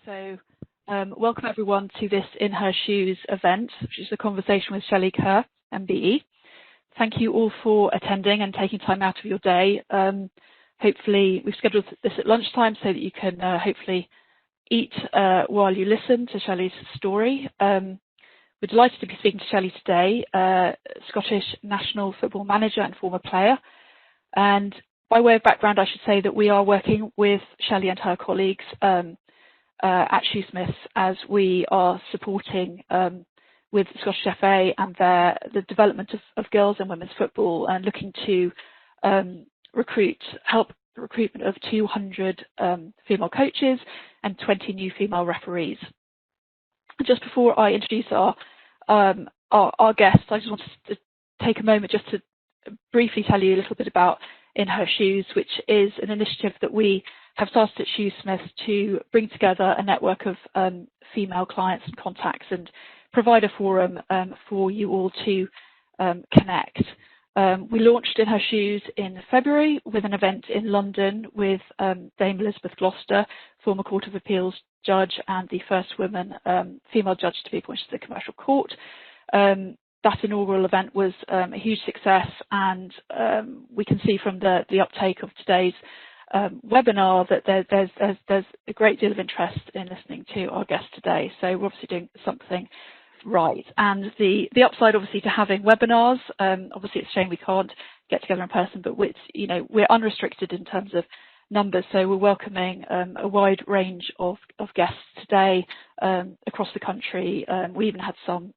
Welcome everyone to this InHerShoos event, which is a conversation with Shelley Kerr MBE. Thank you all for attending and taking time out of your day. Hopefully, we've scheduled this at lunchtime so that you can hopefully eat while you listen to Shelley's story. We're delighted to be speaking to Shelley today, Scottish national football manager and former player. And by way of background, I should say that we are working with Shelley and her colleagues at Shoosmiths as we are supporting with Scottish FA and the development of girls and women's football, and looking to help the recruitment of 200 female coaches and 20 new female referees. Just before I introduce our guests, I just wanted to take a moment just to briefly tell you a little bit about InHerShoos, which is an initiative that we have started at Shoosmiths to bring together a network of female clients and contacts and provide a forum for you all to connect. We launched InHerShoos in February with an event in London with Dame Elizabeth Gloucester, former Court of Appeals judge and the first woman female judge to be appointed to the Commercial Court. That inaugural event was a huge success, and we can see from the uptake of today's webinar that there's a great deal of interest in listening to our guest today. So we're obviously doing something right. And the upside, obviously, to having webinars, obviously it's a shame we can't get together in person, but we're unrestricted in terms of numbers, so we're welcoming a wide range of guests today across the country. We even had some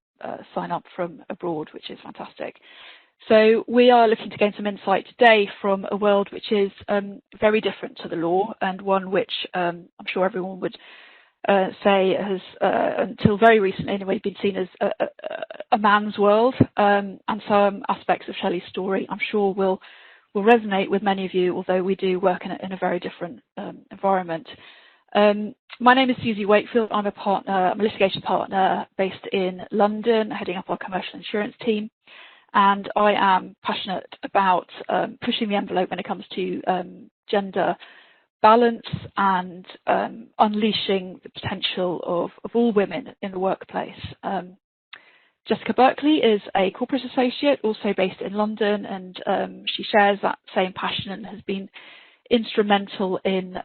sign up from abroad, which is fantastic. So we are looking to gain some insight today from a world which is very different to the law, and one which I'm sure everyone would say has, until very recently anyway, been seen as a man's world, and some aspects of Shelley's story I'm sure will resonate with many of you, although we do work in a very different environment. My name is Susie Wakefield. I'm a litigation partner based in London, heading up our commercial insurance team. And I am passionate about pushing the envelope when it comes to gender balance and unleashing the potential of all women in the workplace. Jessica Berkeley is a corporate associate, also based in London, and she shares that same passion and has been instrumental in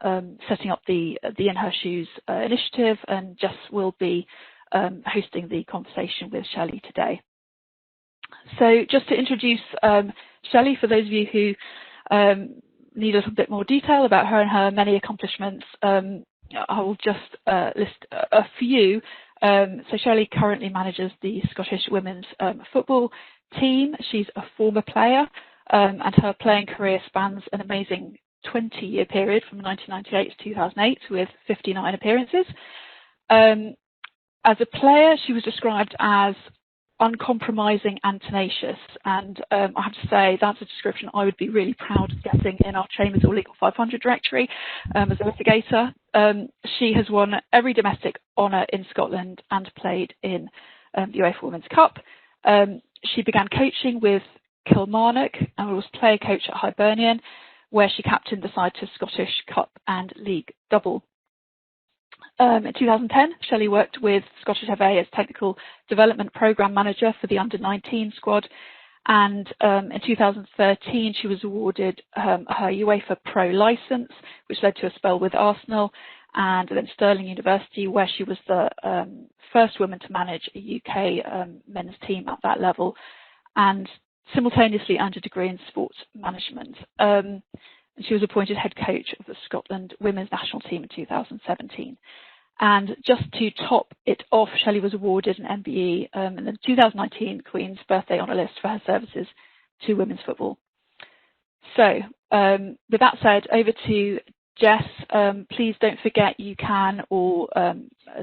setting up the InHerShoos initiative, and Jess will be hosting the conversation with Shelley today. So just to introduce Shelley, for those of you who need a little bit more detail about her and her many accomplishments, I will just list a few. So Shelley currently manages the Scottish women's football team. She's a former player, and her playing career spans an amazing 20-year period from 1998 to 2008 with 59 appearances. As a player, she was described as uncompromising and tenacious, and I have to say that's a description I would be really proud of getting in our Chambers or Legal 500 directory as a litigator. She has won every domestic honour in Scotland and played in the UEFA Women's Cup. She began coaching with Kilmarnock and was player coach at Hibernian, where she captained the side to Scottish Cup and League double. In 2010, Shelley worked with Scottish FA as Technical Development Programme Manager for the Under-19 squad, and in 2013 she was awarded her UEFA Pro licence, which led to a spell with Arsenal, and then Stirling University, where she was the first woman to manage a UK men's team at that level, and simultaneously earned a degree in sports management. She was appointed head coach of the Scotland women's national team in 2017. And just to top it off, Shelley was awarded an MBE in the 2019 Queen's Birthday Honour List for her services to women's football. So, with that said, over to Jess. Please don't forget you can all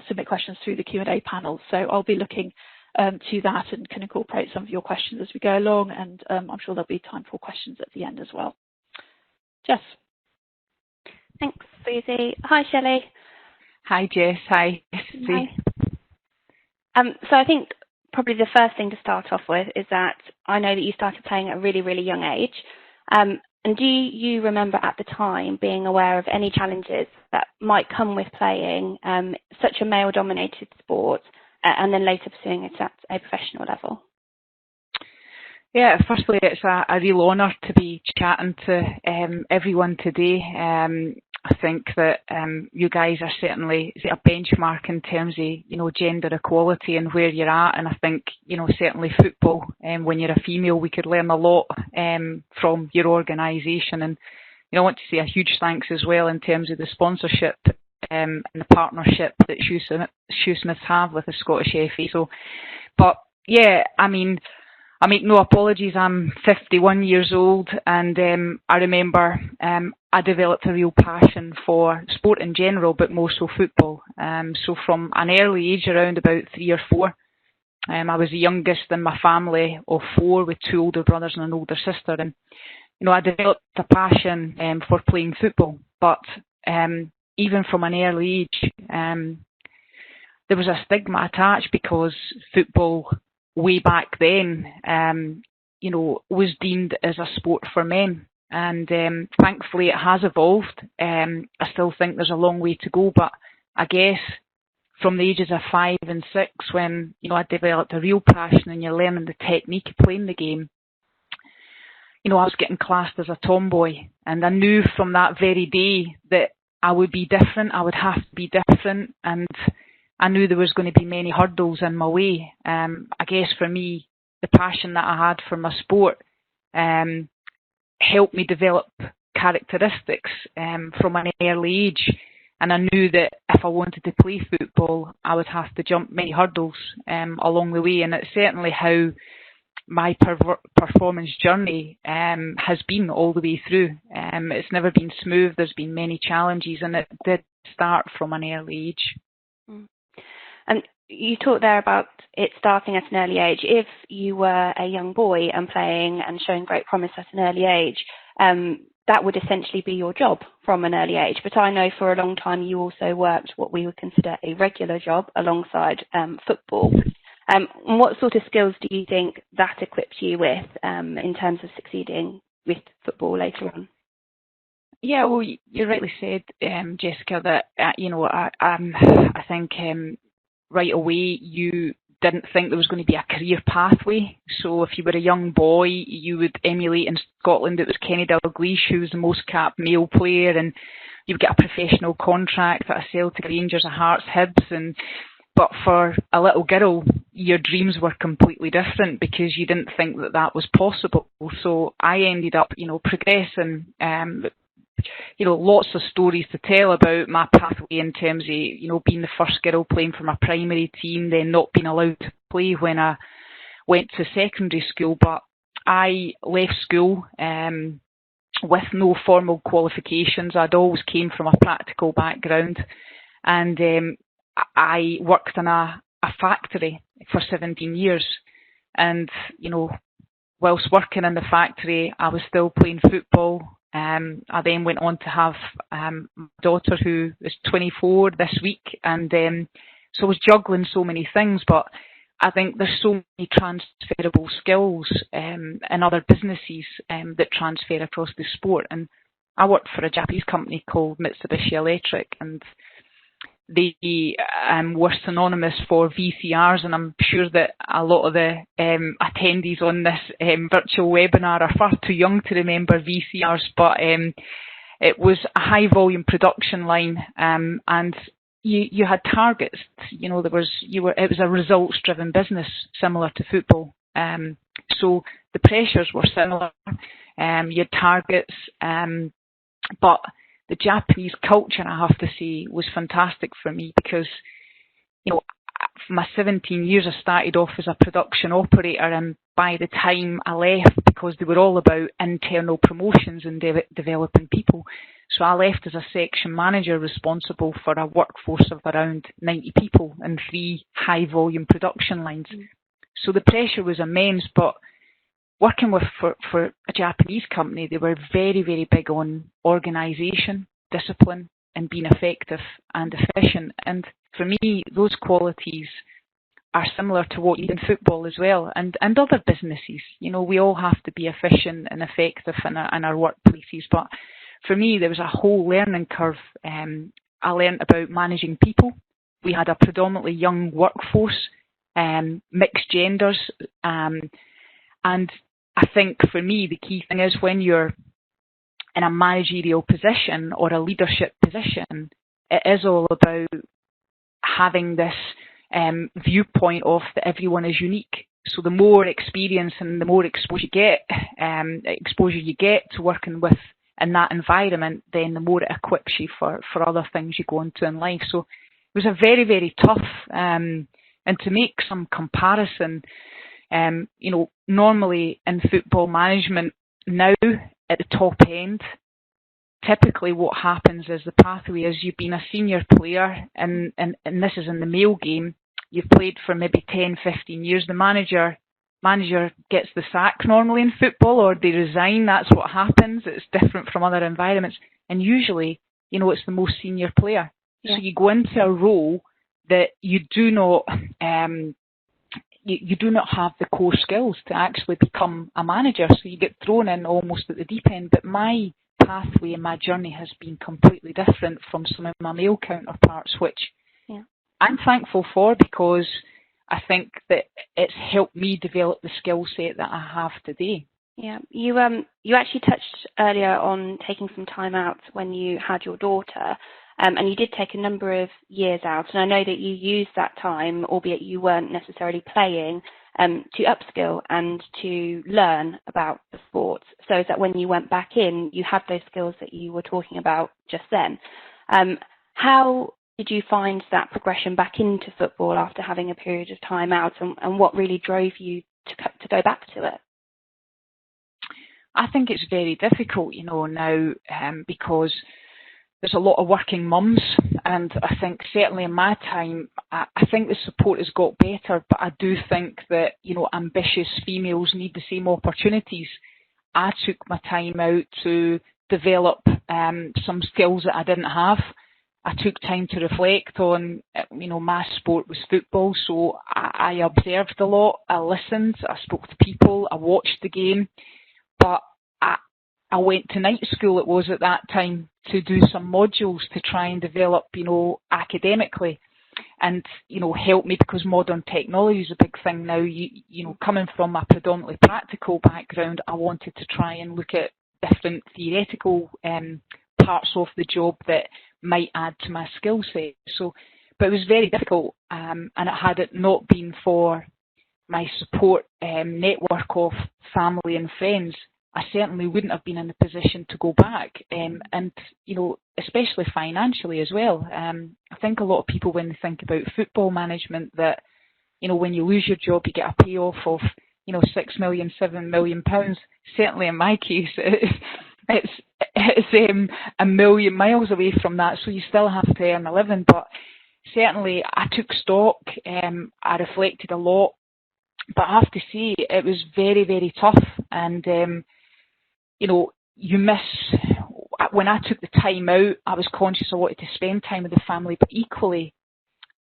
submit questions through the Q&A panel. So I'll be looking to that and can incorporate some of your questions as we go along, and I'm sure there'll be time for questions at the end as well. Jess. Thanks, Susie. Hi, Shelley. Hi, Jess. Hi. Hi. So I think probably the first thing to start off with is that I know that you started playing at a really, really young age. And do you remember at the time being aware of any challenges that might come with playing such a male-dominated sport and then later pursuing it at a professional level? Yeah, firstly, it's a real honour to be chatting to everyone today. I think that you guys are certainly a benchmark in terms of, gender equality and where you're at. And I think, certainly football, when you're a female, we could learn a lot from your organisation. And, I want to say a huge thanks as well in terms of the sponsorship and the partnership that Shoesmiths have with the Scottish FA. So, but yeah, I mean, I make no apologies, I'm 51 years old, and I remember I developed a real passion for sport in general, but more so football. So from an early age, around about 3 or 4, I was the youngest in my family of 4 with 2 older brothers and an older sister. And, I developed a passion for playing football, but even from an early age, there was a stigma attached because football way back then, was deemed as a sport for men. And thankfully it has evolved. I still think there's a long way to go, but I guess from the ages of 5 and 6, when, I developed a real passion and you're learning the technique of playing the game, I was getting classed as a tomboy. And I knew from that very day that I would be different, I would have to be different, and I knew there was going to be many hurdles in my way. I guess for me, the passion that I had for my sport helped me develop characteristics from an early age. And I knew that if I wanted to play football, I would have to jump many hurdles along the way. And it's certainly how my performance journey has been all the way through. It's never been smooth. There's been many challenges, and it did start from an early age. Mm. And you talked there about it starting at an early age. If you were a young boy and playing and showing great promise at an early age, that would essentially be your job from an early age. But I know for a long time you also worked what we would consider a regular job alongside football. What sort of skills do you think that equipped you with in terms of succeeding with football later on? Yeah, well, you rightly said, Jessica, that, I think right away you didn't think there was going to be a career pathway. So if you were a young boy, you would emulate in Scotland. It was Kenny Dalglish who was the most capped male player, and you would get a professional contract at a Celtic, Rangers, a Hearts, Hibs. But for a little girl, your dreams were completely different because you didn't think that that was possible. So I ended up, progressing. Lots of stories to tell about my pathway in terms of, being the first girl playing for my primary team, then not being allowed to play when I went to secondary school. But I left school with no formal qualifications. I'd always came from a practical background, and I worked in a factory for 17 years. And, whilst working in the factory, I was still playing football. I then went on to have my daughter, who is 24 this week, and so I was juggling so many things. But I think there's so many transferable skills in other businesses that transfer across the sport. And I worked for a Japanese company called Mitsubishi Electric, and they were synonymous for VCRs, and I'm sure that a lot of the attendees on this virtual webinar are far too young to remember VCRs, but it was a high volume production line, and you had targets. It was a results driven business, similar to football. So the pressures were similar. You had targets, but the Japanese culture, I have to say, was fantastic for me because, for my 17 years, I started off as a production operator, and by the time I left, because they were all about internal promotions and developing people, so I left as a section manager responsible for a workforce of around 90 people and 3 high volume production lines. So the pressure was immense, but working for a Japanese company, they were very, very big on organisation, discipline, and being effective and efficient. And for me, those qualities are similar to what you do in football as well, and other businesses. You know, we all have to be efficient and effective in our workplaces. But for me, there was a whole learning curve. I learned about managing people. We had a predominantly young workforce, mixed genders, and I think for me the key thing is when you're in a managerial position or a leadership position, it is all about having this viewpoint of that everyone is unique. So the more experience and the more exposure you get to working with in that environment, then the more it equips you for other things you go into in life. So it was a very, very tough, and to make some comparison, you know, normally in football management now at the top end, typically what happens is the pathway is you've been a senior player, and this is in the male game, you've played for maybe 10, 15 years, the manager gets the sack normally in football, or they resign. That's what happens. It's different from other environments, and usually, you know, it's the most senior player. Yeah. So you go into a role that you do not you do not have the core skills to actually become a manager, so you get thrown in almost at the deep end. But my pathway and my journey has been completely different from some of my male counterparts, which I'm thankful for, because I think that it's helped me develop the skill set that I have today. Yeah, you actually touched earlier on taking some time out when you had your daughter, and you did take a number of years out, and I know that you used that time, albeit you weren't necessarily playing, to upskill and to learn about the sport, so that when you went back in, you had those skills that you were talking about just then. How did you find that progression back into football after having a period of time out, and what really drove you to go back to it? I think it's very difficult, you know, now, because there's a lot of working mums, and I think certainly in my time, I think the support has got better, but I do think that, you know, ambitious females need the same opportunities. I took my time out to develop some skills that I didn't have. I took time to reflect on, you know, my sport was football, so I observed a lot, I listened, I spoke to people, I watched the game, but I went to night school, it was at that time, to do some modules to try and develop, you know, academically, and, you know, help me, because modern technology is a big thing now. You know, coming from a predominantly practical background, I wanted to try and look at different theoretical parts of the job that might add to my skill set. So, but it was very difficult, and had it not been for my support network of family and friends, I certainly wouldn't have been in the position to go back, and, you know, especially financially as well. I think a lot of people, when they think about football management, that, you know, when you lose your job, you get a payoff of, you know, £6 million, £7 million. Certainly in my case, it's a million miles away from that, so you still have to earn a living. But certainly I took stock, I reflected a lot, but I have to say it was very, very tough, and you know, you miss, when I took the time out, I was conscious I wanted to spend time with the family, but equally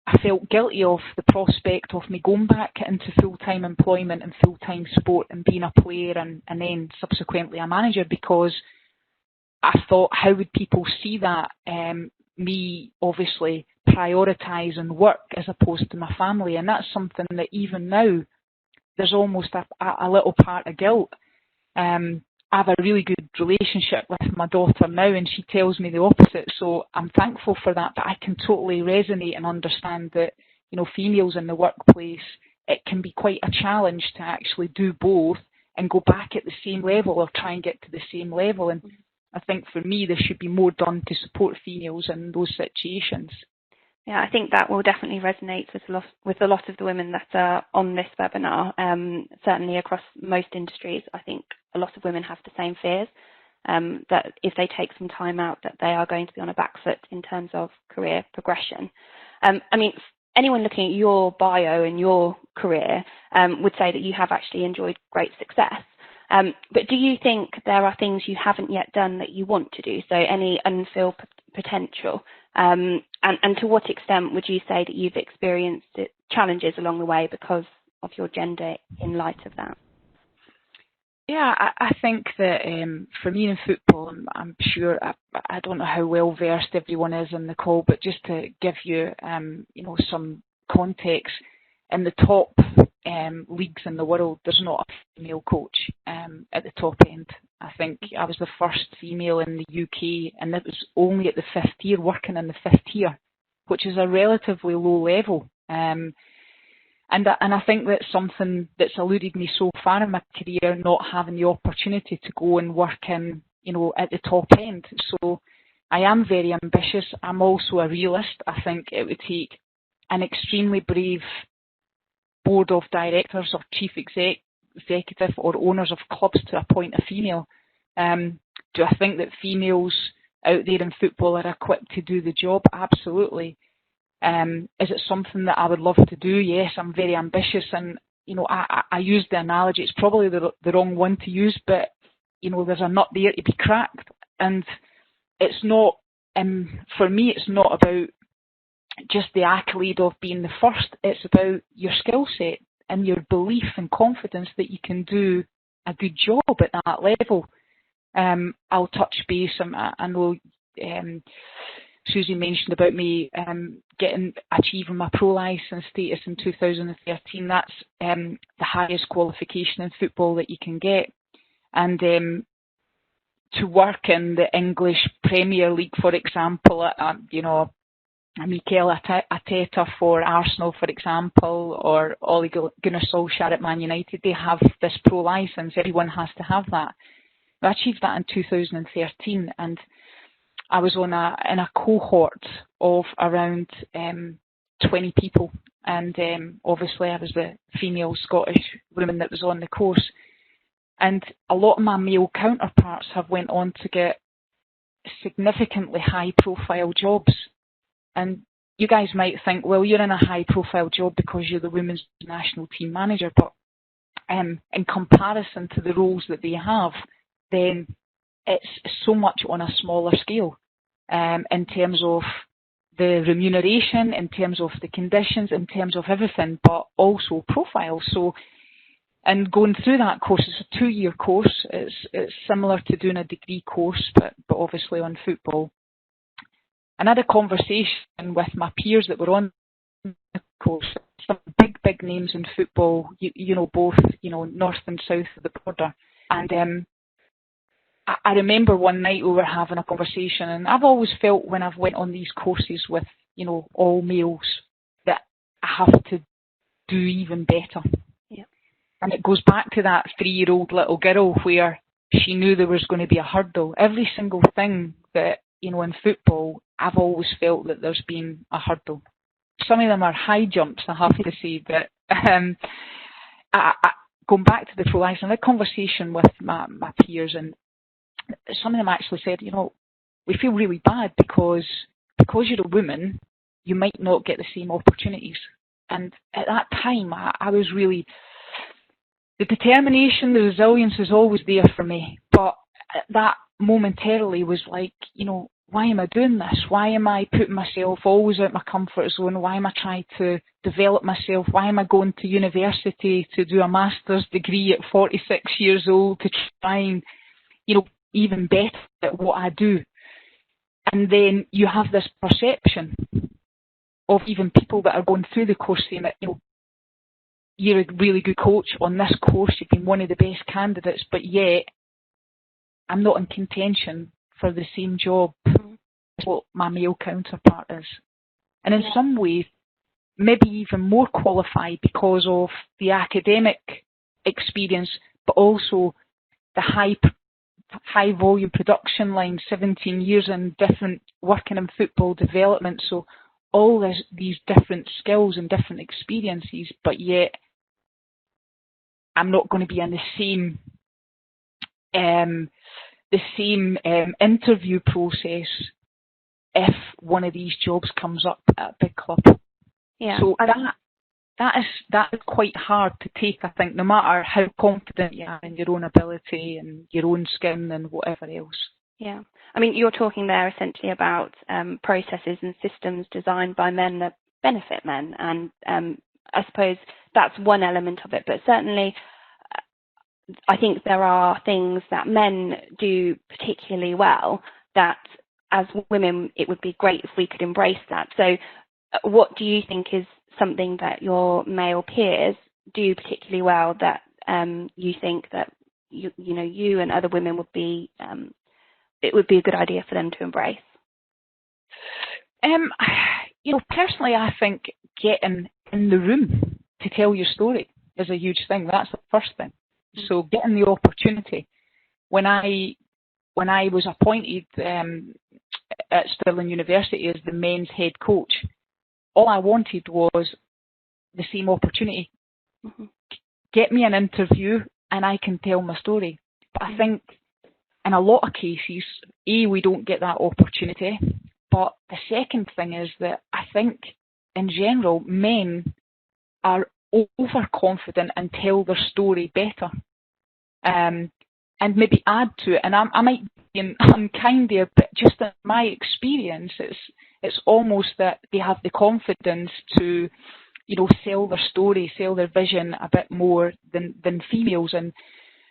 I felt guilty of the prospect of me going back into full-time employment and full-time sport and being a player and then subsequently a manager, because I thought, how would people see that? Me obviously prioritising work as opposed to my family, and that's something that even now there's almost a little part of guilt. I have a really good relationship with my daughter now, and she tells me the opposite, so I'm thankful for that. But I can totally resonate and understand that, you know, females in the workplace, it can be quite a challenge to actually do both and go back at the same level or try and get to the same level. And I think for me, there should be more done to support females in those situations. Yeah, I think that will definitely resonate with a lot of the women that are on this webinar. Certainly across most industries, I think a lot of women have the same fears, that if they take some time out, that they are going to be on a back foot in terms of career progression. I mean, anyone looking at your bio and your career would say that you have actually enjoyed great success. But do you think there are things you haven't yet done that you want to do? So any unfilled potential And to what extent would you say that you've experienced challenges along the way because of your gender in light of that? Yeah, I think that for me in football, I'm sure I don't know how well versed everyone is in the call, but just to give you, some context, in the top leagues in the world, there's not a female coach at the top end. I think I was the first female in the UK, and it was only at the 5th year, working in the 5th tier, which is a relatively low level. And I think that's something that's eluded me so far in my career, not having the opportunity to go and work in, at the top end. So I am very ambitious. I'm also a realist. I think it would take an extremely brave board of directors or chief executive or owners of clubs to appoint a female. Do I think that females out there in football are equipped to do the job? Absolutely. Is it something that I would love to do? Yes, I'm very ambitious, and I use the analogy. It's probably the wrong one to use, but there's a nut there to be cracked, and it's not. For me, it's not about just the accolade of being the first. It's about your skill set and your belief and confidence that you can do a good job at that level. I'll touch base. I know. Susie mentioned about me achieving my pro licence status in 2013. That's the highest qualification in football that you can get. And to work in the English Premier League, for example, Mikel Arteta for Arsenal, for example, or Ole Gunnar Solskjaer at Man United, they have this pro licence. Everyone has to have that. I achieved that in 2013, and I was in a cohort of around 20 people, and obviously I was the female Scottish woman that was on the course. And a lot of my male counterparts have went on to get significantly high-profile jobs. And you guys might think, well, you're in a high-profile job because you're the women's national team manager, but in comparison to the roles that they have, then it's so much on a smaller scale in terms of the remuneration, in terms of the conditions, in terms of everything, but also profile. So, and going through that course, it's a 2-year course. It's similar to doing a degree course, but obviously on football. And I had a conversation with my peers that were on the course, some big names in football, both north and south of the border. And I remember one night we were having a conversation, and I've always felt when I've went on these courses with, all males, that I have to do even better. Yeah. And it goes back to that 3-year-old little girl where she knew there was going to be a hurdle. Every single thing that, in football, I've always felt that there's been a hurdle. Some of them are high jumps, I have to say, but going back to the pro license, I had a conversation with my peers, and some of them actually said, we feel really bad because you're a woman, you might not get the same opportunities. And at that time, I was really, the determination, the resilience is always there for me. But that momentarily was like, why am I doing this? Why am I putting myself always out my comfort zone? Why am I trying to develop myself? Why am I going to university to do a master's degree at 46 years old to try and, even better at what I do? And then you have this perception of even people that are going through the course saying that, you're a really good coach on this course, you've been one of the best candidates, but yet I'm not in contention for the same job as what my male counterpart is. And in some ways, maybe even more qualified because of the academic experience, but also the high volume production line, 17 years in different working in football development. So all these different skills and different experiences, but yet I'm not going to be in the same interview process if one of these jobs comes up at a big club. Yeah. So that is quite hard to take, I think, no matter how confident you are in your own ability and your own skin and whatever else. Yeah. I mean, you're talking there essentially about processes and systems designed by men that benefit men. And I suppose that's one element of it. But certainly, I think there are things that men do particularly well that as women, it would be great if we could embrace that. So what do you think is something that your male peers do particularly well that you think that you and other women would be it would be a good idea for them to embrace? Personally, I think getting in the room to tell your story is a huge thing. That's the first thing. So getting the opportunity. When I was appointed at Stirling University as the men's head coach, all I wanted was the same opportunity. Mm-hmm. Get me an interview and I can tell my story. But I think in a lot of cases, we don't get that opportunity. But the second thing is that I think in general, men are overconfident and tell their story better. And maybe add to it. And I might be unkind there, but just in my experience, it's almost that they have the confidence to, sell their story, sell their vision a bit more than females. And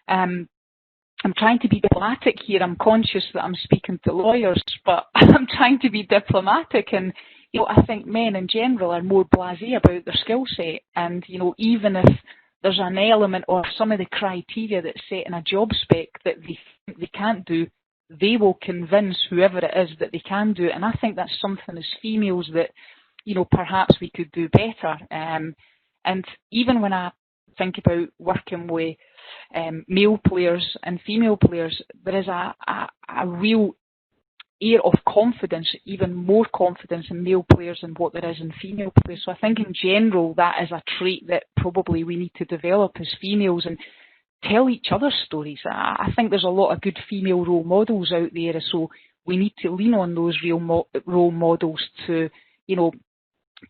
I'm trying to be diplomatic here. I'm conscious that I'm speaking to lawyers, but I'm trying to be diplomatic. And, I think men in general are more blasé about their skill set. And, even if there's an element or some of the criteria that's set in a job spec that they think they can't do, they will convince whoever it is that they can do it. And I think that's something as females that, perhaps we could do better. And even when I think about working with male players and female players, there is a real air of confidence, even more confidence in male players than what there is in female players. So I think in general that is a trait that probably we need to develop as females and tell each other stories. I think there's a lot of good female role models out there, so we need to lean on those real role models to,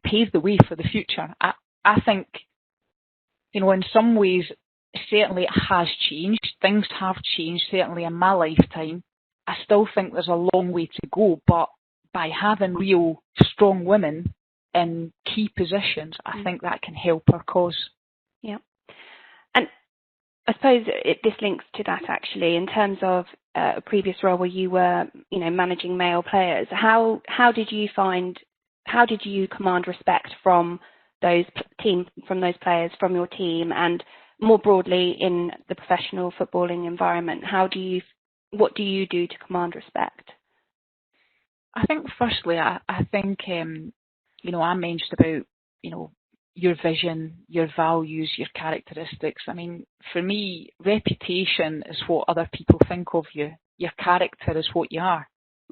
pave the way for the future. I think, in some ways, certainly it has changed. Things have changed, certainly in my lifetime. I still think there's a long way to go, but by having real strong women in key positions, I think that can help our cause. Yeah. And I suppose this links to that actually, in terms of a previous role where you were, managing male players. How did you command respect from those players, from your team, and more broadly in the professional footballing environment? What do you do to command respect? I think firstly, I think, I mentioned about, your vision, your values, your characteristics. I mean, for me, reputation is what other people think of you. Your character is what you are.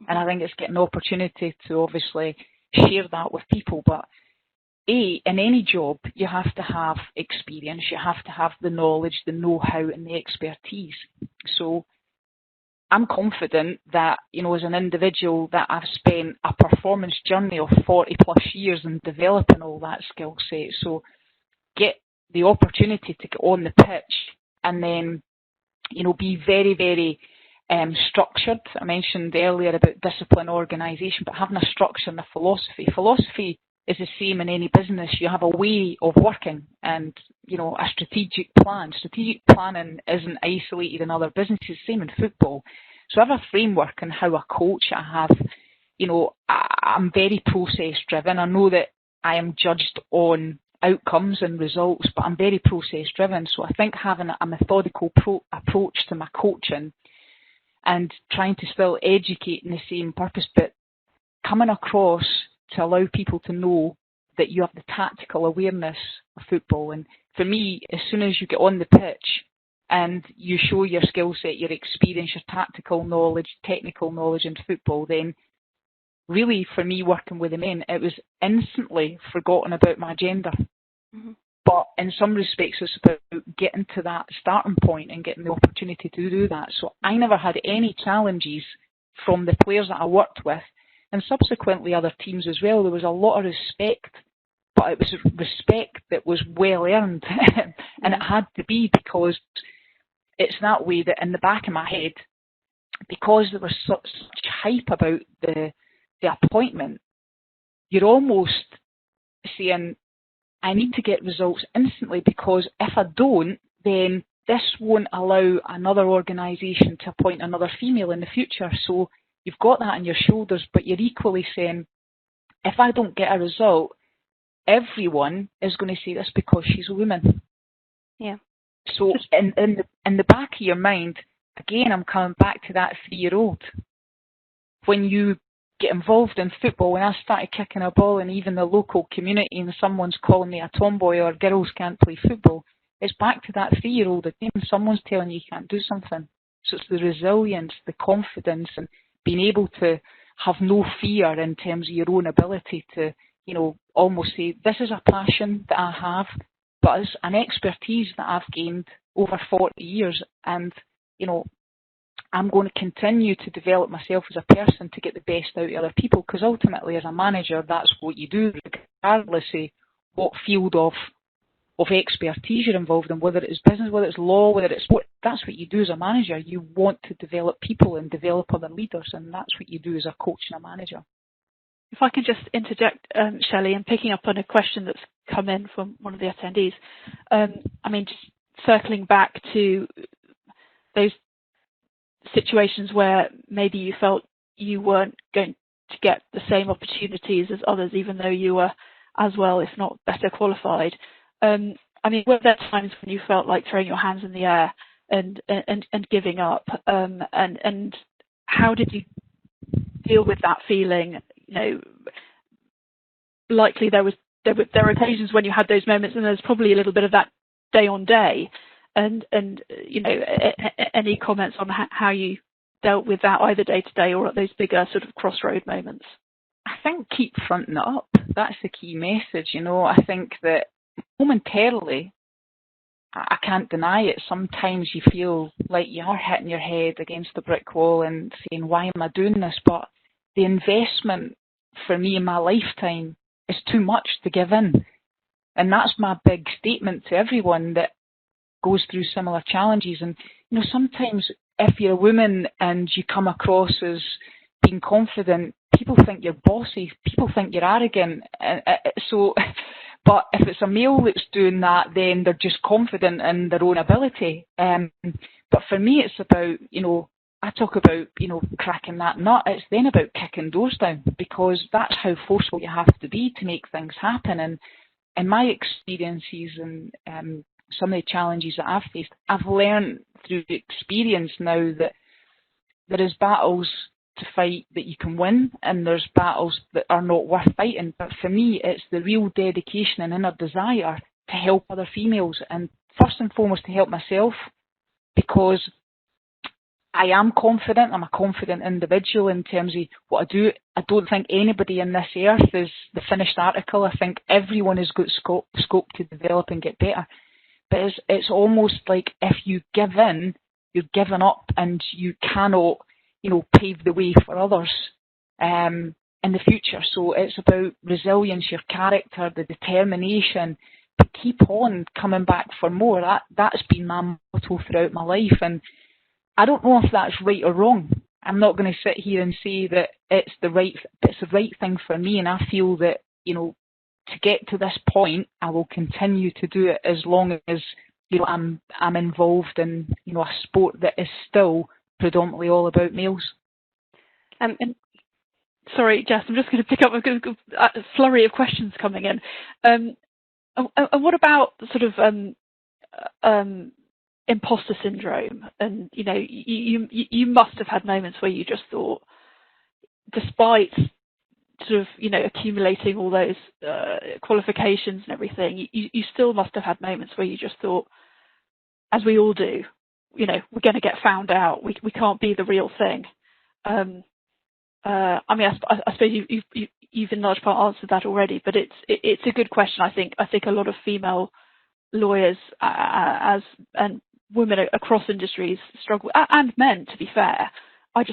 And I think it's getting an opportunity to obviously share that with people. But in any job, you have to have experience. You have to have the knowledge, the know-how and the expertise. So I'm confident that, as an individual, that I've spent a performance journey of 40 plus years in developing all that skill set. So get the opportunity to get on the pitch and then, be very, very structured. I mentioned earlier about discipline, organisation, but having a structure and a philosophy. Philosophy is the same in any business. You have a way of working and, a strategic plan. Strategic planning isn't isolated in other businesses, same in football. So I have a framework in how I coach. I have, I'm very process driven. I know that I am judged on outcomes and results, but I'm very process driven. So I think having a methodical approach to my coaching and trying to still educate in the same purpose, but coming across to allow people to know that you have the tactical awareness of football. And for me, as soon as you get on the pitch and you show your skill set, your experience, your tactical knowledge, technical knowledge in football, then really for me working with the men, it was instantly forgotten about my gender. Mm-hmm. But in some respects, it's about getting to that starting point and getting the opportunity to do that. So I never had any challenges from the players that I worked with, and subsequently other teams as well. There was a lot of respect, but it was respect that was well earned. And it had to be, because it's that way that in the back of my head, because there was such hype about the appointment, you're almost saying, I need to get results instantly, because if I don't, then this won't allow another organisation to appoint another female in the future. So you've got that on your shoulders, but you're equally saying, if I don't get a result, everyone is going to say this because she's a woman. Yeah. So in the back of your mind, again, I'm coming back to that 3-year-old. When you get involved in football, when I started kicking a ball in even the local community and someone's calling me a tomboy or girls can't play football, it's back to that 3-year-old again. Someone's telling you can't do something. So it's the resilience, the confidence, and being able to have no fear in terms of your own ability to, almost say, this is a passion that I have, but it's an expertise that I've gained over 40 years, and, I'm going to continue to develop myself as a person to get the best out of other people, because ultimately as a manager, that's what you do, regardless of what field of expertise you're involved in, whether it's business, whether it's law, whether it's sport. That's what you do as a manager. You want to develop people and develop other leaders, and that's what you do as a coach and a manager. If I can just interject, Shelley, and picking up on a question that's come in from one of the attendees. Just circling back to those situations where maybe you felt you weren't going to get the same opportunities as others, even though you were as well, if not better qualified. Were there times when you felt like throwing your hands in the air and giving up? And how did you deal with that feeling? Likely there were occasions when you had those moments, and there's probably a little bit of that day on day. And any comments on how you dealt with that, either day to day or at those bigger sort of crossroad moments? I think keep fronting it up. That's the key message. I think that momentarily, I can't deny it, sometimes you feel like you are hitting your head against the brick wall and saying, why am I doing this? But the investment for me in my lifetime is too much to give in. And that's my big statement to everyone that goes through similar challenges. And, sometimes if you're a woman and you come across as being confident, people think you're bossy, people think you're arrogant. But if it's a male that's doing that, then they're just confident in their own ability. But for me, it's about, I talk about, cracking that nut. It's then about kicking doors down, because that's how forceful you have to be to make things happen. And in my experiences and some of the challenges that I've faced, I've learned through experience now that there is battles to fight that you can win, and there's battles that are not worth fighting. But for me, it's the real dedication and inner desire to help other females, and first and foremost to help myself, because I am confident. I'm a confident individual in terms of what I do. I don't think anybody in this earth is the finished article. I think everyone has got scope to develop and get better. But it's almost like if you give in, you're giving up, and you cannot, pave the way for others in the future. So it's about resilience, your character, the determination, to keep on coming back for more. That's been my motto throughout my life. And I don't know if that's right or wrong. I'm not going to sit here and say that it's the right thing for me. And I feel that, to get to this point, I will continue to do it as long as, I'm involved in, a sport that is still predominantly all about males. And sorry, Jess, I'm just going to pick up a flurry of questions coming in. And what about sort of imposter syndrome? And you must have had moments where you just thought, despite sort of accumulating all those qualifications and everything, you still must have had moments where you just thought, as we all do, we're going to get found out. We can't be the real thing. I suppose you've in large part answered that already, but it's a good question. I think a lot of female lawyers and women across industries struggle, and men, to be fair. I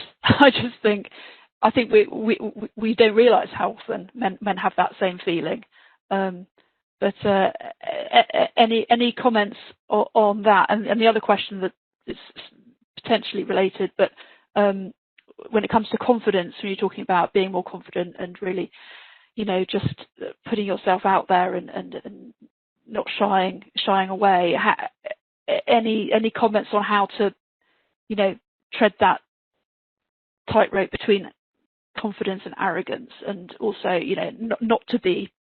think we don't realise how often men have that same feeling. But any comments on that? And the other question that is potentially related, but when it comes to confidence, when you're talking about being more confident and really, just putting yourself out there and not shying away. Any comments on how to, tread that tightrope between confidence and arrogance, and also, not to be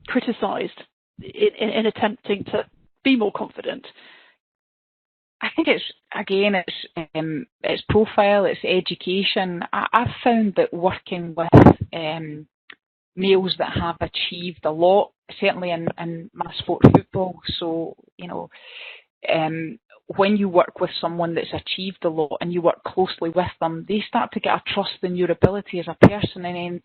criticised in attempting to be more confident? I think it's profile, it's education. I've found that working with males that have achieved a lot, certainly in my sport, football. So, when you work with someone that's achieved a lot and you work closely with them, they start to get a trust in your ability as a person, and then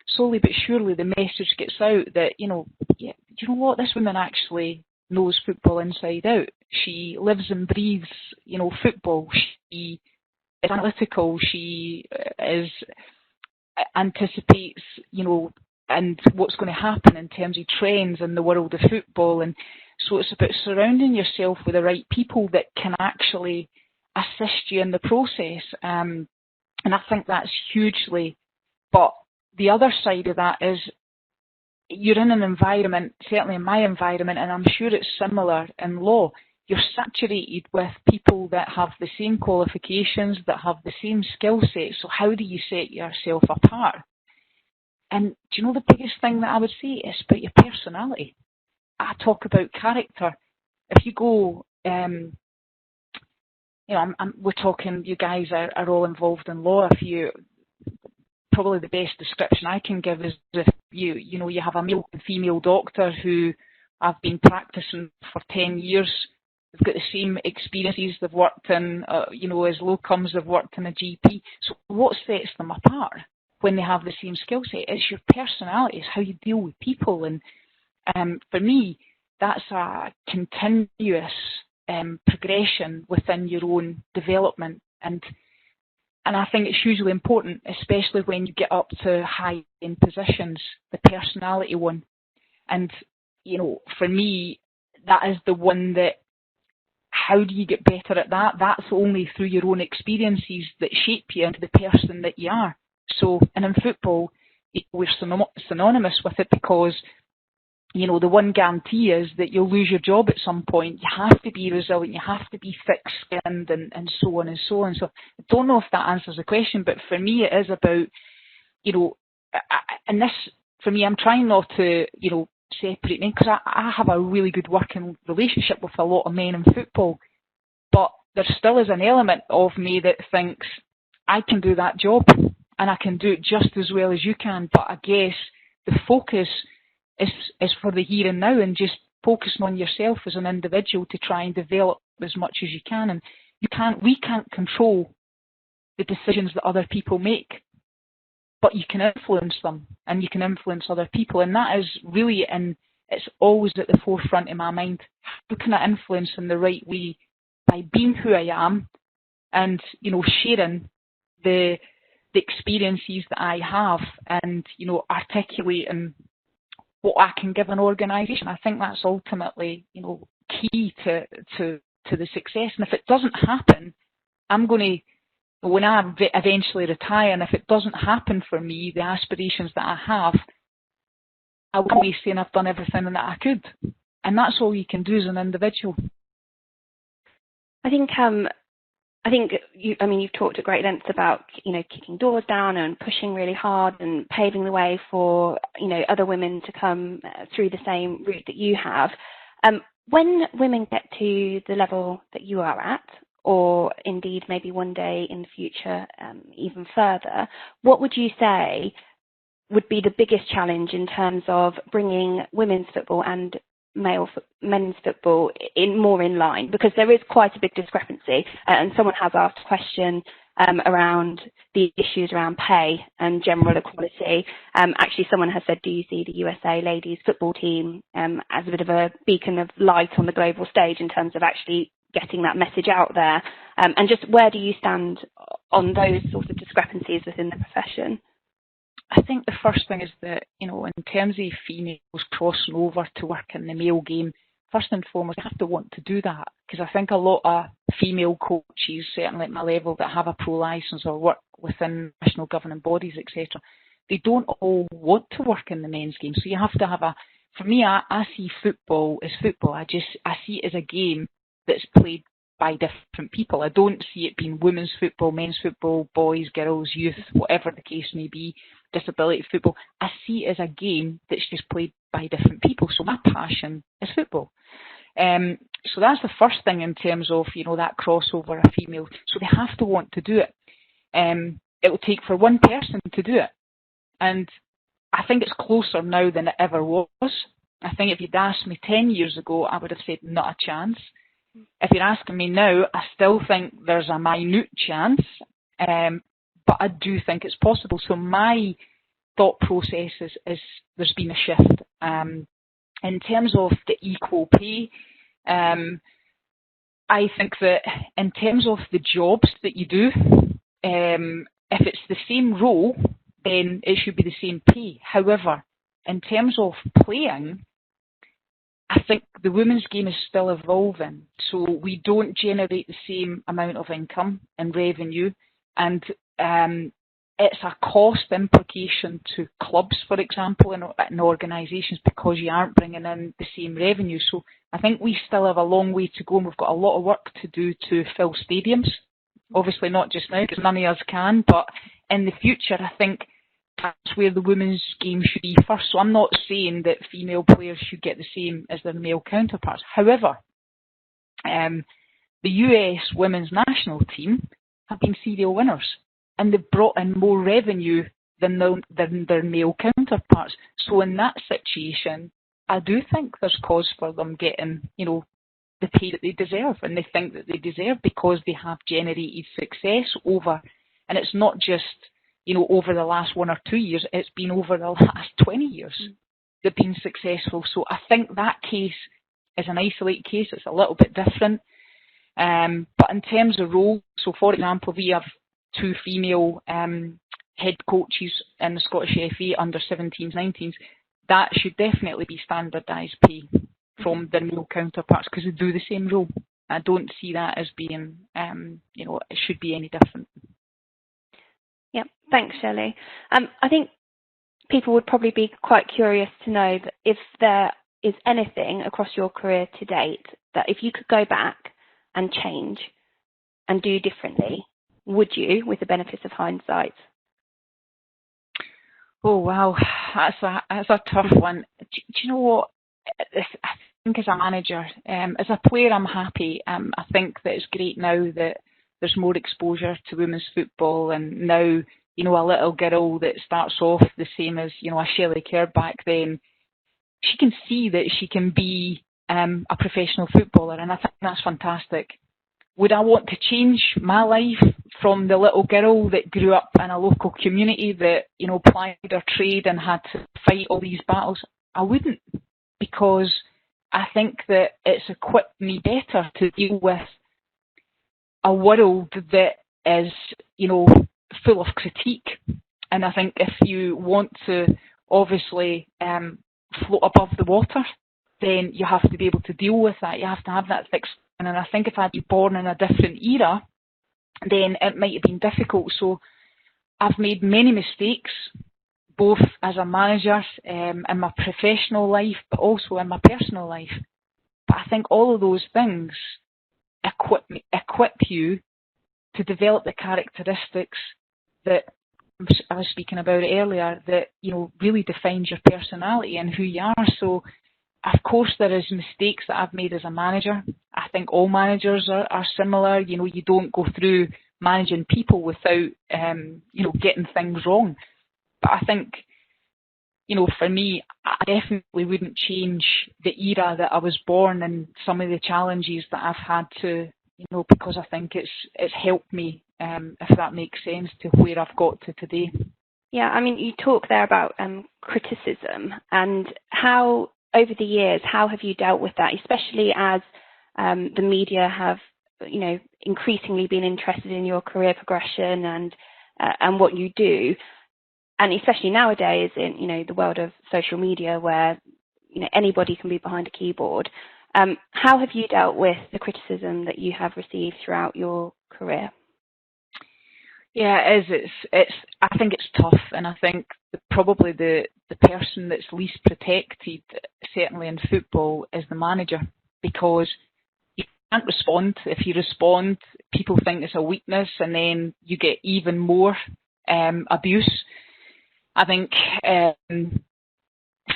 slowly but surely the message gets out that, yeah, you know what, this woman actually knows football inside out. She lives and breathes, football. She is analytical. She anticipates, and what's going to happen in terms of trends in the world of football. And so it's about surrounding yourself with the right people that can actually assist you in the process. And I think that's hugely, but the other side of that is you're in an environment, certainly in my environment, and I'm sure it's similar in law, you're saturated with people that have the same qualifications, that have the same skill set. So how do you set yourself apart? And do you know the biggest thing that I would say is about your personality? I talk about character. If you go, we're talking, you guys are all involved in law. Probably the best description I can give is if you have a male and female doctor who have been practicing for 10 years. They've got the same experiences. They've worked in, as locums, they've worked in a GP. So what sets them apart when they have the same skill set? It's your personality. It's how you deal with people. And for me, that's a continuous progression within your own development. And I think it's hugely important, especially when you get up to high-end positions, the personality one. And, for me, that is the one that, how do you get better at that? That's only through your own experiences that shape you into the person that you are. So, and in football, we're synonymous with it because, the one guarantee is that you'll lose your job at some point. You have to be resilient. You have to be thick-skinned and so on and so on. So I don't know if that answers the question, but for me it is about, and this, for me, I'm trying not to, separate me, because I have a really good working relationship with a lot of men in football, but there still is an element of me that thinks I can do that job and I can do it just as well as you can, but I guess the focus is for the here and now, and just focusing on yourself as an individual to try and develop as much as you can. And we can't control the decisions that other people make, but you can influence them and you can influence other people. And that is really, it's always at the forefront in my mind. How can I influence in the right way by being who I am and, sharing the experiences that I have and, articulating what I can give an organisation. I think that's ultimately, key to the success. And if it doesn't happen, I'm going to, when I eventually retire, and if it doesn't happen for me, the aspirations that I have, I will be saying I've done everything that I could. And that's all you can do as an individual. I think you've talked at great length about, kicking doors down and pushing really hard and paving the way for, other women to come through the same route that you have. When women get to the level that you are at, or indeed maybe one day in the future even further, what would you say would be the biggest challenge in terms of bringing women's football and men's football more in line? Because there is quite a big discrepancy, and someone has asked a question around the issues around pay and general equality. Actually, someone has said, do you see the USA ladies football team as a bit of a beacon of light on the global stage in terms of actually getting that message out there? And just where do you stand on those sorts of discrepancies within the profession? I think the first thing is that, in terms of females crossing over to work in the male game, first and foremost, you have to want to do that. Because I think a lot of female coaches, certainly at my level, that have a pro licence or work within national governing bodies, etc., they don't all want to work in the men's game. So you have to have for me, I see football as football. I see it as a game that's played by different people. I don't see it being women's football, men's football, boys, girls, youth, whatever the case may be, disability football. I see it as a game that's just played by different people. So my passion is football. So that's the first thing in terms of, that crossover of female. So they have to want to do it. It will take for one person to do it. And I think it's closer now than it ever was. I think if you'd asked me 10 years ago, I would have said not a chance. If you're asking me now, I still think there's a minute chance, but I do think it's possible. So my thought process is there's been a shift. In terms of the equal pay, I think that in terms of the jobs that you do, if it's the same role, then it should be the same pay. However, in terms of playing, I think the women's game is still evolving. So we don't generate the same amount of income and revenue, and it's a cost implication to clubs, for example, and organisations, because you aren't bringing in the same revenue. So I think we still have a long way to go, and we've got a lot of work to do to fill stadiums. Obviously not just now, because none of us can, but in the future, I think that's where the women's game should be first. So I'm not saying that female players should get the same as their male counterparts. However, the US women's national team have been serial winners, and they've brought in more revenue than their male counterparts. So in that situation, I do think there's cause for them getting, the pay that they deserve, and they think that they deserve, because they have generated success over, and it's not just, over the last 1 or 2 years, it's been over the last 20 years. They've been successful. So I think that case is an isolated case. It's a little bit different. But in terms of role, so for example, we have 2 female head coaches in the Scottish FA under 17s, 19s. That should definitely be standardised pay from their male counterparts, because they do the same role. I don't see that as being, it should be any different. Yeah, thanks, Shelley. I think people would probably be quite curious to know that if there is anything across your career to date that if you could go back and change and do differently, would you, with the benefits of hindsight? Oh, wow, that's a tough one. Do you know what? I think as a manager, as a player, I'm happy. I think that it's great now that there's more exposure to women's football, and now, a little girl that starts off the same as, a Shelley Kerr back then, she can see that she can be a professional footballer, and I think that's fantastic. Would I want to change my life from the little girl that grew up in a local community that, plied her trade and had to fight all these battles? I wouldn't, because I think that it's equipped me better to deal with a world that is, full of critique. And I think if you want to obviously float above the water, then you have to be able to deal with that. You have to have that thick skin. And I think if I'd been born in a different era, then it might have been difficult. So I've made many mistakes, both as a manager in my professional life, but also in my personal life. But I think all of those things equip you to develop the characteristics that I was speaking about earlier, that, really defines your personality and who you are. So, of course, there is mistakes that I've made as a manager. I think all managers are similar. You don't go through managing people without, getting things wrong. But I think, for me, I definitely wouldn't change the era that I was born and some of the challenges that I've had to, because I think it's helped me, if that makes sense, to where I've got to today. Yeah, I mean, you talk there about criticism, and how, over the years, how have you dealt with that, especially as the media have, increasingly been interested in your career progression and what you do, and especially nowadays in, the world of social media where, anybody can be behind a keyboard. How have you dealt with the criticism that you have received throughout your career? Yeah, it is. I think it's tough, and I think probably the person that's least protected, certainly in football, is the manager, because you can't respond. If you respond, people think it's a weakness, and then you get even more abuse. I think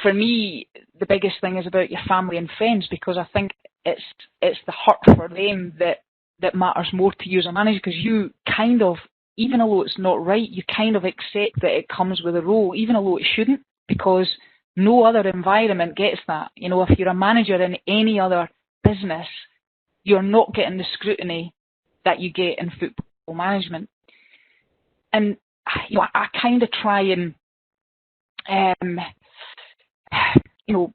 for me, the biggest thing is about your family and friends, because I think it's the hurt for them that matters more to you as a manager, because you kind of, even though it's not right, you kind of accept that it comes with a role, even though it shouldn't, because no other environment gets that. You know, if you're a manager in any other business, you're not getting the scrutiny that you get in football management. And, you know, I kind of try and, you know,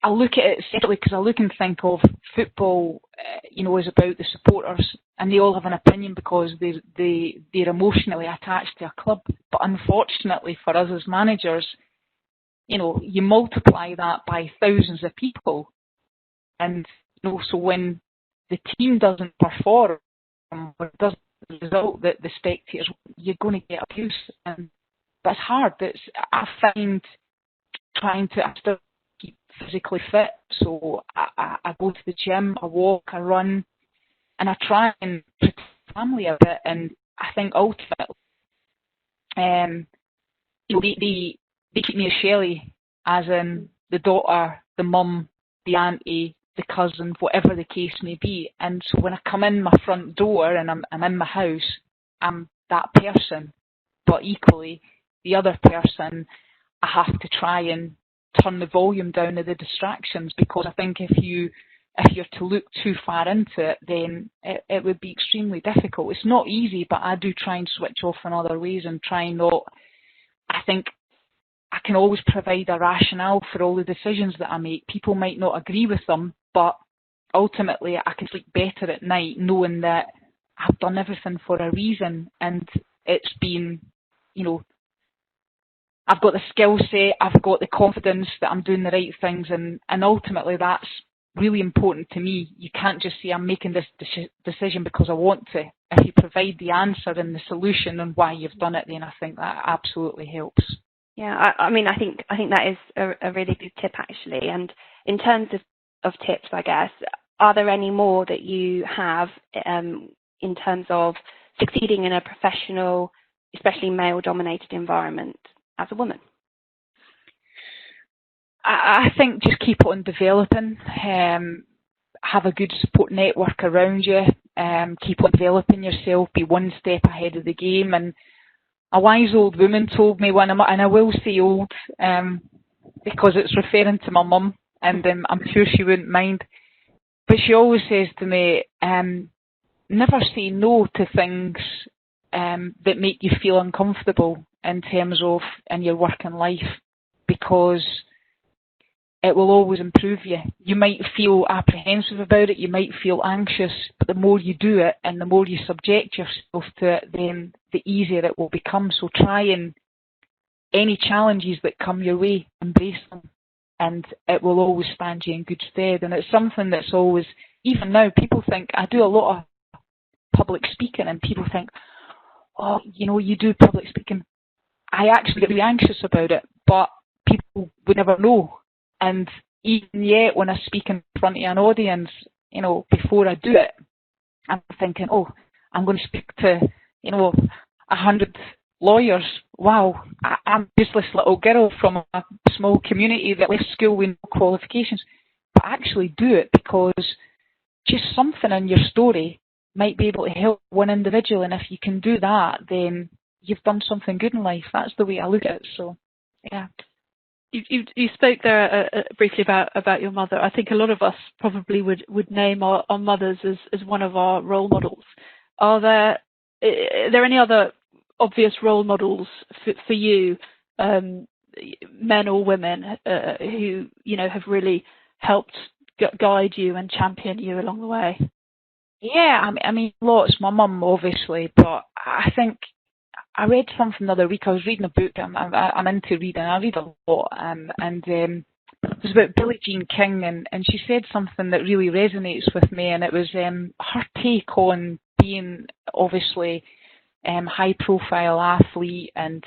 I look at it separately, because I look and think of football, you know, is about the supporters, and they all have an opinion because they're emotionally attached to a club. But unfortunately for us as managers, you know, you multiply that by thousands of people, and you know, so when the team doesn't perform or doesn't result that the spectators, you're going to get abuse, and that's hard. I find I still keep physically fit, so I go to the gym, I walk, I run, and I try and protect the family a bit. And I think ultimately, you know, they keep me as Shelley, as in the daughter, the mum, the auntie, the cousin, whatever the case may be. And so when I come in my front door and I'm in my house, I'm that person. But equally, the other person, I have to try and turn the volume down of the distractions, because I think if you're to look too far into it, then it would be extremely difficult. It's not easy, but I do try and switch off in other ways and try not. I think I can always provide a rationale for all the decisions that I make. People might not agree with them, but ultimately I can sleep better at night knowing that I've done everything for a reason, and it's been, you know, I've got the skill set, I've got the confidence that I'm doing the right things, and ultimately that's really important to me. You can't just say I'm making this decision because I want to. If you provide the answer and the solution and why you've done it, then I think that absolutely helps. Yeah, I mean, I think that is a really good tip, actually. And in terms of tips, I guess, are there any more that you have in terms of succeeding in a professional, especially male-dominated environment as a woman? I think just keep on developing. Have a good support network around you. Keep on developing yourself. Be one step ahead of the game. And a wise old woman told me and I will say old, because it's referring to my mum, and I'm sure she wouldn't mind. But she always says to me, never say no to things that make you feel uncomfortable in terms of in your working life, because it will always improve you. You might feel apprehensive about it, you might feel anxious, but the more you do it and the more you subject yourself to it, then the easier it will become. So try and any challenges that come your way, embrace them, and it will always stand you in good stead. And it's something that's always, even now, people think, I do a lot of public speaking, and people think, oh, you know, you do public speaking. I actually get really anxious about it, but people would never know. And even yet, when I speak in front of an audience, you know, before I do it, I'm thinking, oh, I'm going to speak to, you know, 100 lawyers. Wow, I'm a useless little girl from a small community that left school with no qualifications. But actually do it, because just something in your story might be able to help one individual. And if you can do that, then you've done something good in life. That's the way I look at it. So, yeah. You spoke there briefly about your mother. I think a lot of us probably would name our mothers as one of our role models. Are there any other obvious role models for you, men or women, who, you know, have really helped guide you and champion you along the way? Yeah, I mean lots. My mum, obviously, but I think I read something the other week. I was reading a book. I'm into reading. I read a lot, it was about Billie Jean King, and she said something that really resonates with me, and it was her take on being obviously high-profile athlete, and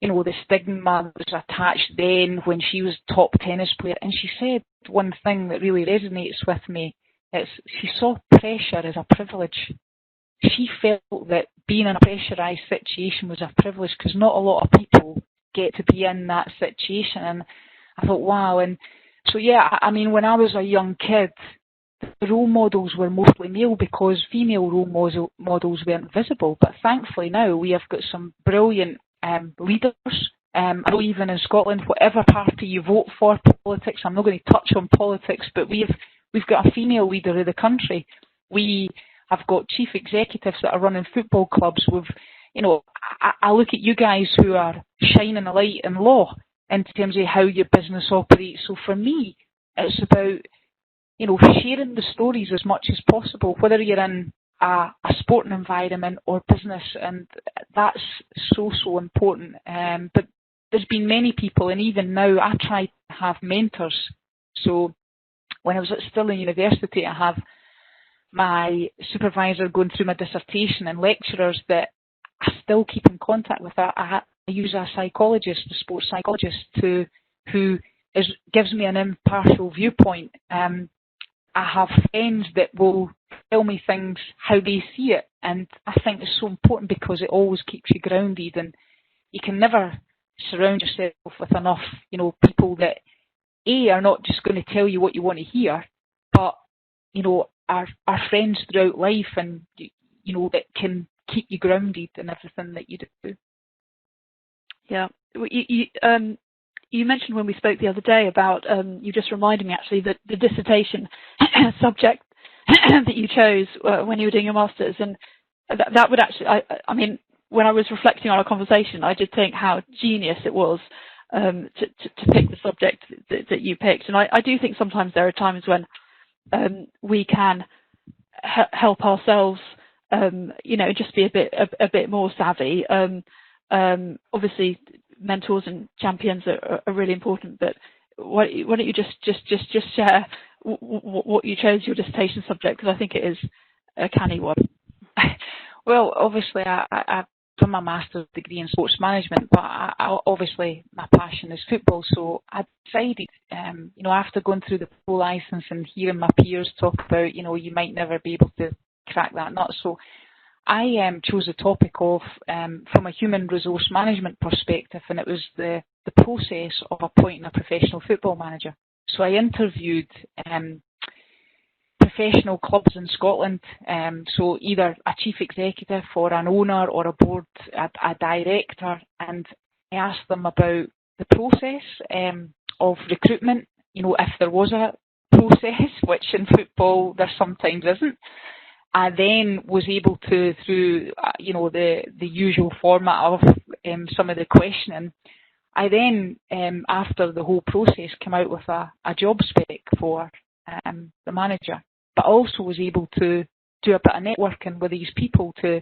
the stigma that was attached then when she was top tennis player. And she said one thing that really resonates with me. She saw pressure as a privilege. She felt that being in a pressurised situation was a privilege because not a lot of people get to be in that situation. And I thought, wow. And so, yeah, I mean, when I was a young kid, the role models were mostly male because female role models weren't visible. But thankfully now we have got some brilliant leaders. I know even in Scotland, whatever party you vote for, politics, I'm not going to touch on politics, but we've got a female leader of the country. We have got chief executives that are running football clubs. I look at you guys who are shining a light in law in terms of how your business operates. So for me, it's about sharing the stories as much as possible, whether you're in a sporting environment or business, and that's so important. But there's been many people, and even now I try to have mentors. So when I was still in university, I have my supervisor going through my dissertation and lecturers that I still keep in contact with. I use a psychologist, a sports psychologist, who gives me an impartial viewpoint. I have friends that will tell me things how they see it, and I think it's so important because it always keeps you grounded, and you can never surround yourself with enough, people that are not just going to tell you what you want to hear, but are friends throughout life, and that can keep you grounded in everything that you do. Yeah, you mentioned when we spoke the other day about, you just reminded me actually that the dissertation subject that you chose when you were doing your master's, and that would actually, I mean, when I was reflecting on our conversation, I did think how genius it was to pick the subject that you picked. And I do think sometimes there are times when we can help ourselves, just be a bit more savvy. Obviously, mentors and champions are really important, but why don't you just share what you chose your dissertation subject, because I think it is a canny one. Well, obviously, I've done my master's degree in sports management, but obviously my passion is football. So I decided, after going through the pro license and hearing my peers talk about, you might never be able to crack that nut. So I chose a topic of, from a human resource management perspective, and it was the process of appointing a professional football manager. So I interviewed professional clubs in Scotland, so either a chief executive or an owner or a board, a director, and I asked them about the process of recruitment, if there was a process, which in football there sometimes isn't. I then was able to, through the usual format of some of the questioning, I then, after the whole process, came out with a job spec for the manager, but also was able to do a bit of networking with these people to,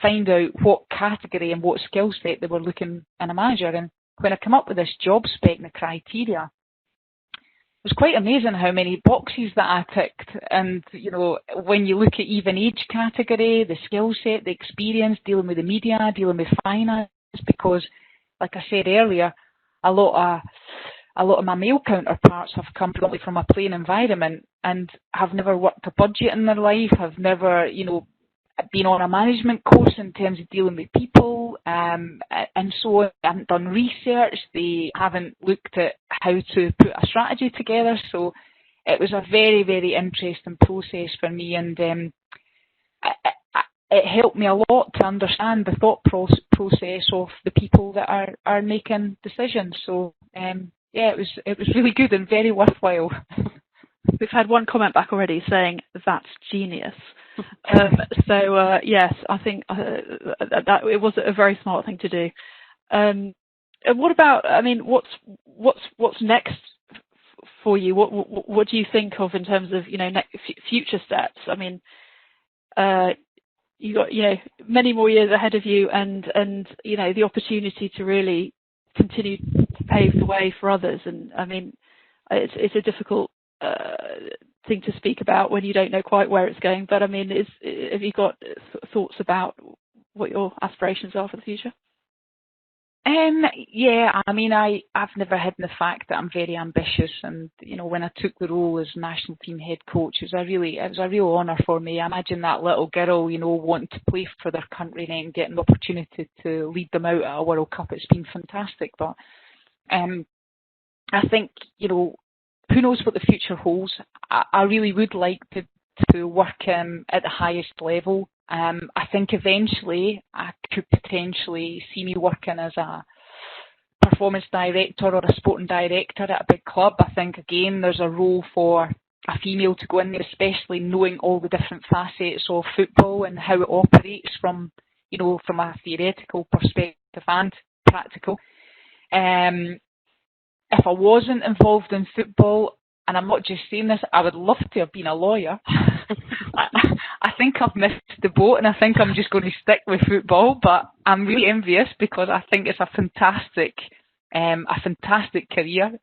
find out what category and what skill set they were looking in a manager. And when I came up with this job spec and the criteria, it was quite amazing how many boxes that I ticked. And, when you look at even age category, the skill set, the experience, dealing with the media, dealing with finance, because, like I said earlier, a lot of my male counterparts have come predominantly from a playing environment and have never worked a budget in their life, have never, been on a management course in terms of dealing with people, and so they haven't done research, they haven't looked at how to put a strategy together. So it was a very, very interesting process for me, and it helped me a lot to understand the thought process of the people that are making decisions. So it was really good and very worthwhile. We've had one comment back already saying that's genius. Yes, I think that it was a very smart thing to do. What about? I mean, what's next for you? What do you think of in terms of future steps? I mean, you got many more years ahead of you, and the opportunity to really continue to pave the way for others. And I mean, it's a difficult thing to speak about when you don't know quite where it's going. But I mean, have you got thoughts about what your aspirations are for the future? Yeah, I mean, I've never hidden the fact that I'm very ambitious, and you know, when I took the role as national team head coach, it was a real honour for me. I imagine that little girl, you know, wanting to play for their country and getting the opportunity to lead them out at a World Cup. It's been fantastic, but I think, you know, who knows what the future holds. I really would like to work at the highest level. I think eventually I could potentially see me working as a performance director or a sporting director at a big club. I think, again, there's a role for a female to go in there, especially knowing all the different facets of football and how it operates from, you know, from a theoretical perspective and practical. If I wasn't involved in football, and I'm not just saying this, I would love to have been a lawyer. I think I've missed the boat, and I think I'm just going to stick with football, but I'm really envious because I think it's a fantastic career.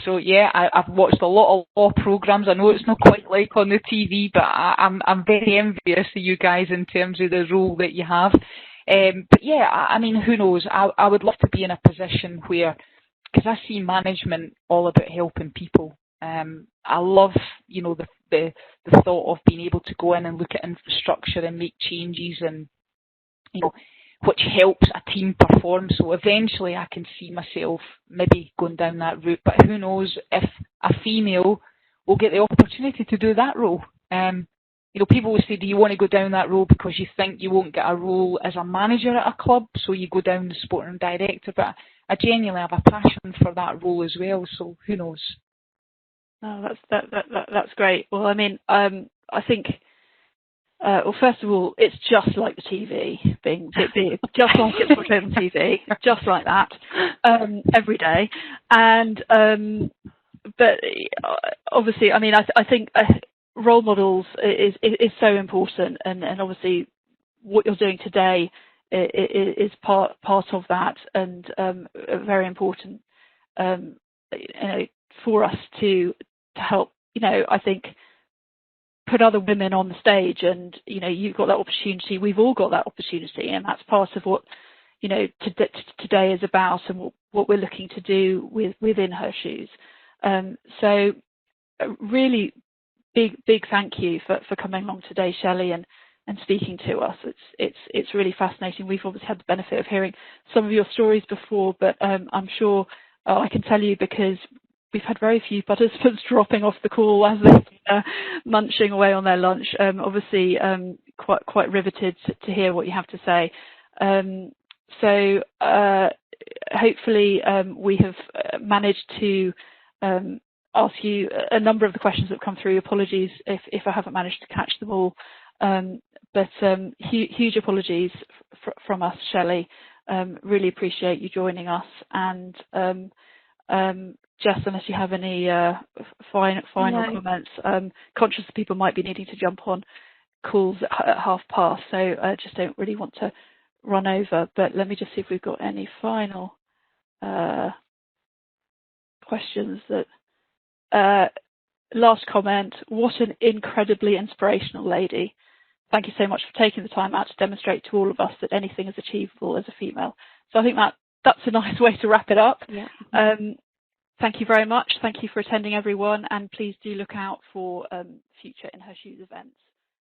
So yeah, I've watched a lot of law programs. I know it's not quite like on the TV, but I'm very envious of you guys in terms of the role that you have. But yeah, I mean, who knows? I would love to be in a position where, because I see management all about helping people. I love, you know, the thought of being able to go in and look at infrastructure and make changes, and you know, which helps a team perform. So eventually I can see myself maybe going down that route. But who knows if a female will get the opportunity to do that role. You know, people will say, do you want to go down that role because you think you won't get a role as a manager at a club, so you go down the sporting director? But I genuinely have a passion for that role as well, so who knows? Oh, that's great. Well, I mean, I think, well, first of all, it's just like the TV being just like it's portrayed on TV, just like that, every day. And but obviously, I mean, I think role models is so important, and obviously, what you're doing today is part of that, and very important, you know, for us to help, you know, I think, put other women on the stage. And you know, you've got that opportunity, we've all got that opportunity, and that's part of what, you know, today is about, and what we're looking to do within InHerShoos. So really big thank you for coming along today, Shelley, and speaking to us. It's really fascinating. We've obviously had the benefit of hearing some of your stories before, but I'm sure I can tell you, because we've had very few participants dropping off the call as they're munching away on their lunch. Obviously, quite riveted to hear what you have to say. So hopefully we have managed to ask you a number of the questions that have come through. Apologies if I haven't managed to catch them all. But huge apologies from us, Shelley. Really appreciate you joining us. And Jess, unless you have any final comments, conscious that people might be needing to jump on calls at past, so I just don't really want to run over. But let me just see if we've got any final questions. That last comment: what an incredibly inspirational lady. Thank you so much for taking the time out to demonstrate to all of us that anything is achievable as a female. So I think that's a nice way to wrap it up. Yeah. Thank you very much. Thank you for attending, everyone, and please do look out for future InHerShoos events.